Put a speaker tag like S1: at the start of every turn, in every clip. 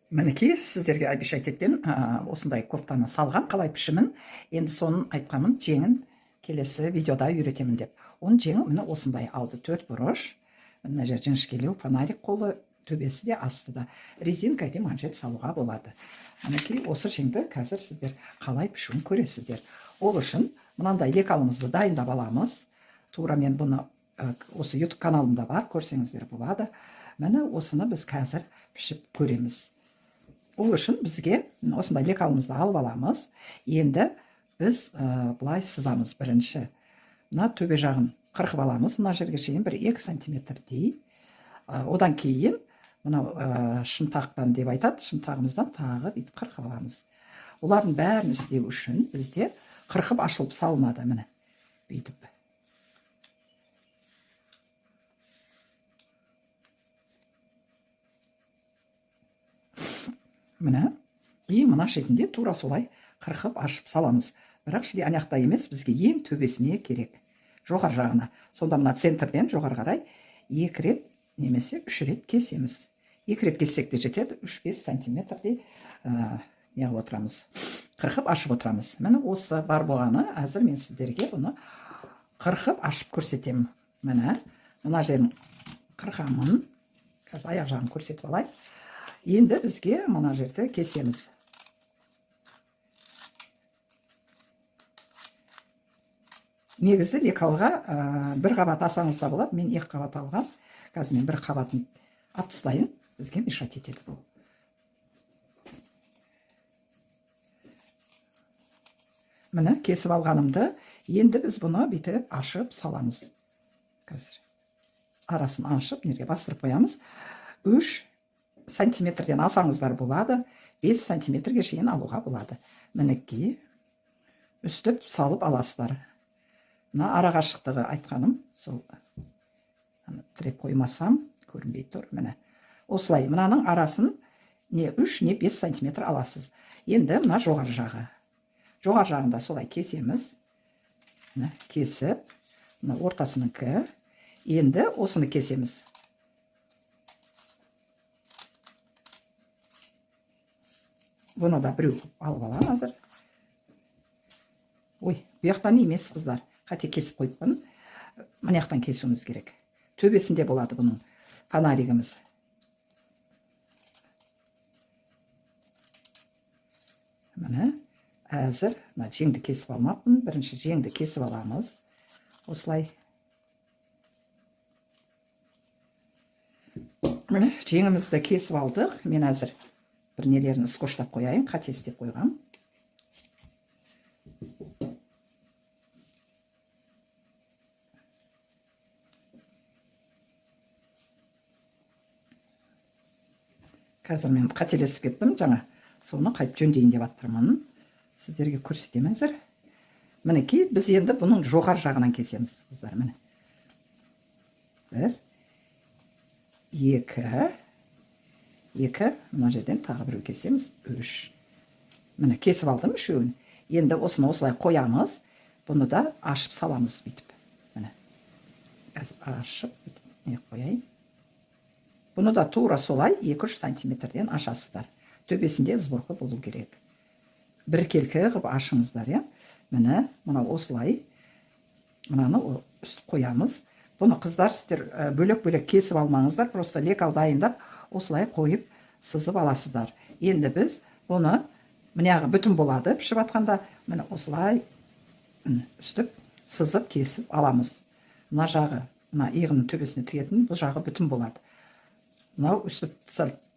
S1: Мінекей сіздерге Айбиш айтеткен осындай кофтаны салған, қалай пішімін. Енді соның айтқанмын, жеңін келесі видеода үйретемін деп. Оның жеңі міне осындай алды, 4 бұрыш. Мына жер жіңішкелеу, фонарик қолы, төбесі де асты да. Резинкаға манжет салуға болады. Мінекей осы жеңді қазір сіздер қалай пішуін көресіздер. Ол үшін мынандай лекалымызды дайындап аламыз. Тура мен бұны осы YouTube каналымда бар, көрсеңіздер болады. Міне осыны біз қазір пішіп көреміз. Ол үшін бізге осындай лекалымызды алып аламыз. Енді біз былай сызамыз бірінші. Мына төбе жағын қырқып аламыз. Мына жерге шейін бір 2 сантиметрдей. Одан кейін мына шынтақтан деп айтады, шынтағымыздан тағы бүйтіп қырқып аламыз. Олардың бәрін істеу үшін бізде қырқып ашылып салынады, міне бүйтіп. Міне, мына шетінде тура солай қырқып ашып саламыз. Бірақ шілде аяқта емес, бізге ең төбесіне керек, жоғар жағына. Сонда мына центрден жоғары қарай 2 рет немесе 3 рет кесеміз. 2 рет кессек те жетеді, 3-5 сантиметрдей неғып отырамыз, қырқып ашып отырамыз. Міне осы бар болғаны, әзір мен сіздерге бұны қырқып ашып көрсетемін. Міне, мына жерін қырқамын. Қазір аяқ жағын көрсетіп алайын. Енді бізге мына жерді кесеміз. Негізі лекалға бір қабат асаңыз да болады. Мен 2 қабат алған. Қазір мен бір қабатын алып тастайын. Бізге мешать етеді бұл. Міне кесіп алғанымды. Енді біз бұны бүйтіп ашып саламыз. Қазір арасын ашып, неге бастырып қоямыз. 3 сантиметрден алсаңыздар болады, 5 сантиметрге шейін алуға болады. Мінекей үстіп салып аласыздар. Мына ара қашықтығы айтқаным, сол тіреп қоймасам көрінбей тұр. Міне осылай, мынаның арасын не 3, не 5 сантиметр аласыз. Енді мына жоғар жағы. Жоғар жағында солай кесеміз. Міне кесіп, мына ортасыныкі. Енді осыны кесеміз. Бұны да біреу алып алам азыр. Ой, бұяқтан емес қыздар. Қате кесіп қойыппын. Мұняқтан кесуіміз керек. Төбесінде болады бұның фонаригіміз. Міне, әзір. Жеңді кесіп алмаппын. Бірінші жеңді кесіп аламыз. Осылай. Міне, жеңімізді кесіп алдық. Мен әзір бір нелерін скотчтап қояйын, қате істеп қойғам. Қазір мен қателесіп кеттім, жаңа соны қайтып жөндейін деп аттырмын. Сіздерге көрсетемін әзір. Мінекей, біз енді бұның жоғар жағынан кесеміз, қыздар, міне. 1, 2, мына жерден тағы біреу кесеміз, 3. Міне кесіп алдым үшеуін. Енді осыны осылай қоямыз, бұны да ашып саламыз бүйтіп. Міне ашып не қояйын. Бұны да тура солай 2-3 сантиметрден ашасыздар. Төбесінде сборка болу керек. Біркелкі қып ашыңыздар. Міне мына осылай, мынаны үстіп қоямыз. Бұны қыздар сіздер бөлек-бөлек кесіп алмаңыздар, просто лекал дайындап осылай қойып сызып аласыздар. Енді біз бұны мынағы бүтін болады, пішіп атқанда, міне осылай үстіп сызып кесіп аламыз. Мына жағы, мына иығының төбесіне тігетін, бұл жағы бүтін болады. Мынау үстіп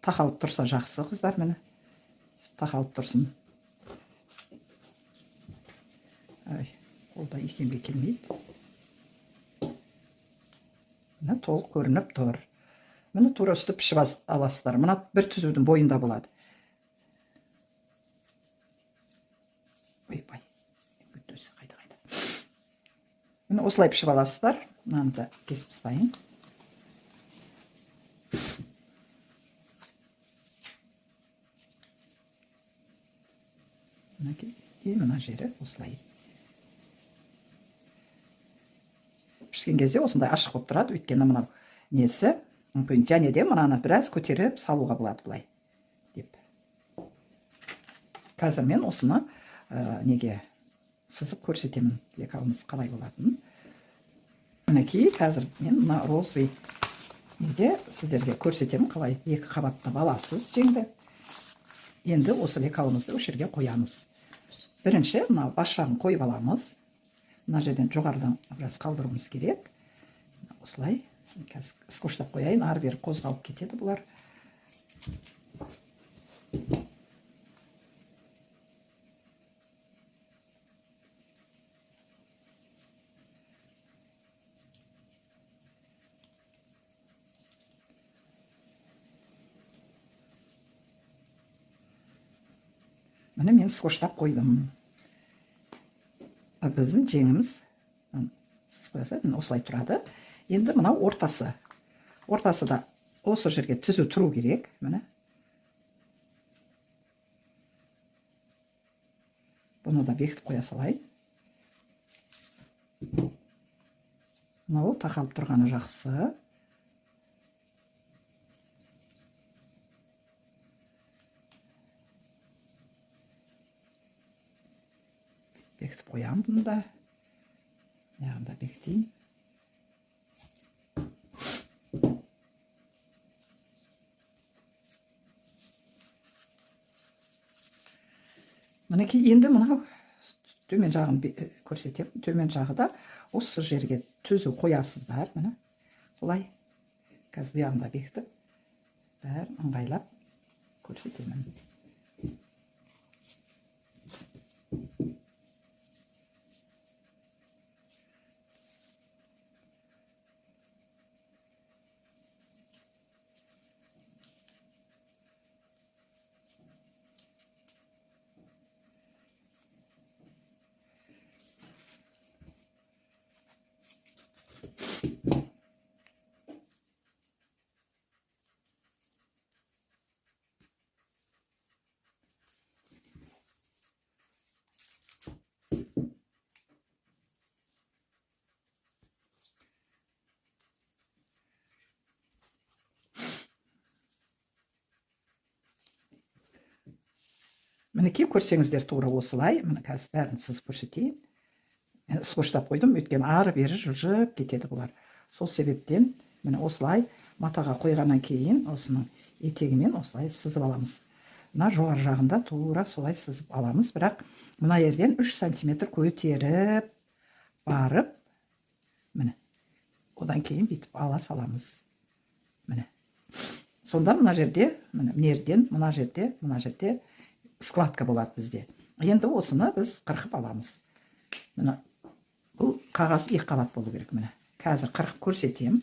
S1: тақалып тұрса жақсы қыздар, міне тақалып тұрсын. Қолда екенге келмейді. Мына толық көрініп тұр. Міне тура үстіп пішіп аласыздар. Мына бір түзудің бойында болады. Ой-бай. Міне осылай пішіп аласыздар. Мынаны да кесіп тастайын. Мына жері осылай. Пішкен кезде осындай ашық болып тұрады, өйткені мынау несі, мүмкін және де мынаны біраз көтеріп салуға болады былай деп. қазір мен осыны неге сызып көрсетемін, лекалымыз қалай болатынын. Мінекей, қазір мен мына розовый неге сіздерге көрсетемін, қалай 2 қабатты баласыз жеңді. Енді осы лекалымызды осы жерге қоямыз. Бірінші мына бас жағын қойып аламыз. Мына жерден жоғарыдан біраз қалдыруымыз керек. Осылай қазір скотчтап қояйын, ары бері қозғалып кетеді бұлар. Міне мен скотчтап қойдым. Біздің жеңіміз сіз қоясыз, осылай тұрады. Енді мынау ортасы. Ортасы да осы жерге түзу тұру керек. Міне. Бұны да бекітіп қоя салайын. Мынау тақалып тұрғаны жақсы. Бекітіп қоям бұны да. Яғында бекітейін. Мінекей, енді мынау төмен жағын көрсетемін. Төмен жағы да осы жерге түзу қоясыздар. Міне, бұлай. Қазір бұл жағында бекітіп, бәрін ыңғайлап көрсетемін. Мінекей, көрсеңіздер тура осылай. Міне қазір бәрін сызып көрсетейін. Скотчтап қойдым, өйткені ары бері жылжып кетеді бұлар. Сол себептен міне осылай матаға қойғаннан кейін осының етегімен осылай сызып аламыз. Мына жоғары жағында тура солай сызып аламыз, бірақ мына жерден 3 сантиметр көтеріп барып, міне, одан кейін бүйтіп ала саламыз. Міне. Сонда мына жерде, мына жерде складка болады бізде. Енді осыны біз қырқып аламыз. Міне, бұл қағаз 2 қабат болу керек. Міне, қазір қырқып көрсетем.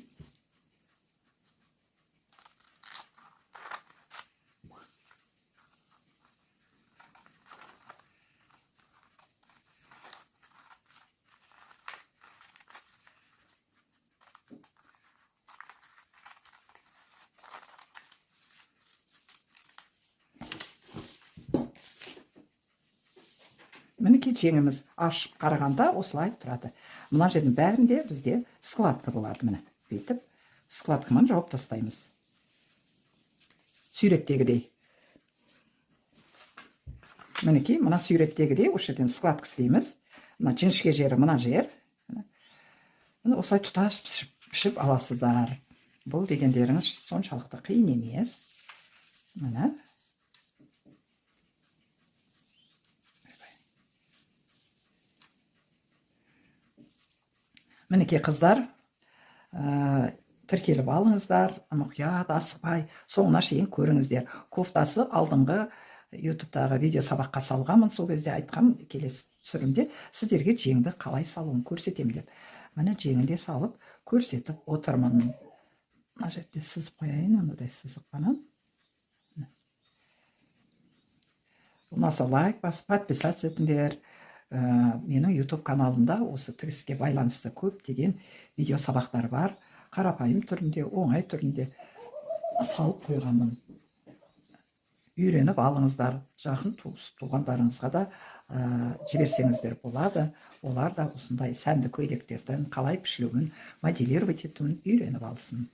S1: Мінекей, жеңіміз ашып қарағанда осылай тұрады. Мына жердің бәрінде бізде складка болады. Міне, бүйтіп складкамен жауып тастаймыз. Суреттегідей. Мінекей, мына суреттегідей осы жерден складка істейміз. Мына жіңішке жері мына жер. Міне осылай тұтас пішіп аласыздар. Бұл дегендеріңіз соншалықты қиын емес. Міне. Мінекей, қыздар, тіркеліп алыңыздар, мұқият асықпай, соңына шейін көріңіздер. Кофтасы алдыңғы YouTube'дағы видео сабаққа салғанмын, сол кезде айтқам келесі түсірімде сіздерге жеңді қалай салуын көрсетем деп. Міне жеңінде салып көрсетіп отырмын. Мына жерде сызып қояйын, мынадай сызып қана. Ұнаса лайк басып, подписаться етіңдер. Менің YouTube каналымда осы тігіске байланысты көп деген видео сабақтар бар. Қарапайым түрінде, оңай түрінде салып қойғанмын. Үйреніп алыңыздар. Жақын туғандарыңызға да жіберсеңіздер болады. Олар да осындай сәнді көйлектердің қалай пішілуін, моделировать етуін үйреніп алсын.